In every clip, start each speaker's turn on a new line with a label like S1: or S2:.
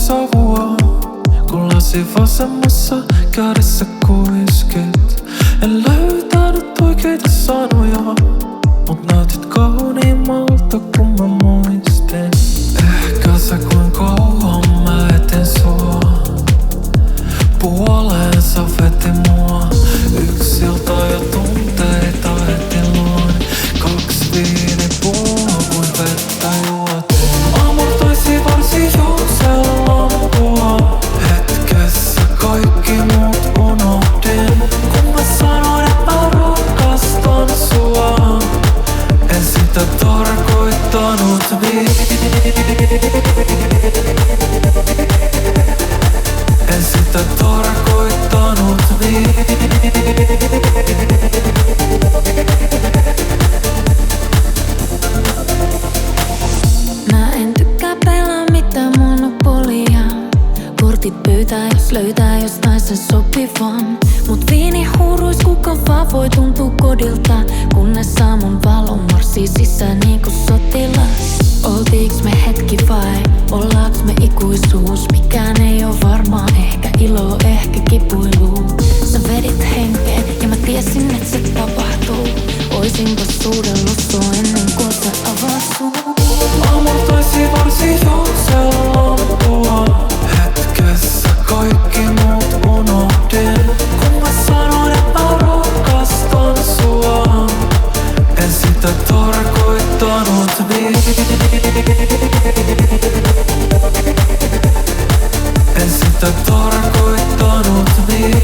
S1: savua, kun lasi vasemmassa kädessä kuiskit. En löytänyt oikeita sanoja, mut näytit kauniimmalta kun mä muistin. Ehkä sä kuin kauan mä etin sua, puoleensa veti mua. Yksi ilta ja tunteita heti luon, 2 viinipulloa kuin vettä juotiin. Amortoisi varsi juoksen lampua, hetkessä kaikki muut unohdin. Kun mä sanoin et mä rakastan sua, en sitä tarkoittanut niin. En sitä tarkoittanut niin.
S2: Mä en tykkää pelaa mitään monopolia. Kortit pöytää jos löytää jostain sen sopivan. Mut viini huuruis kuka vaan voi tuntuu kodilta, kunnes aamun valo marssii sisään niinku sotilas. Oltiiks me hetki vai ollaaks me ikuisuus? Mikään ei oo varmaa, ehkä ilo, ehkä kipuilu. Sä vedit henkeen ja mä tiesin et se tapahtuu. Oisinko suudellut sua ennen kuin sä avaat suu?
S1: Amortoisi varsi juoksen lampua, hetkessä kaikki muut unohdin. Kun mä sanoin et mä rakastan sua, en sitä tarkoittanut niin. En sitä tarkoittanut niin.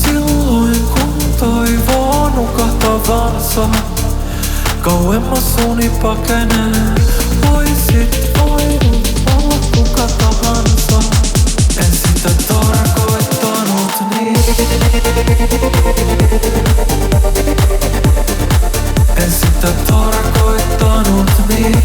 S1: Silloin kun toivoo nukahtavansa, kauemmas uni pakenee. Voisit voinut olla kuka tahansa, en sitä tarkoittanut niin. En sitä tarkoittanut niin.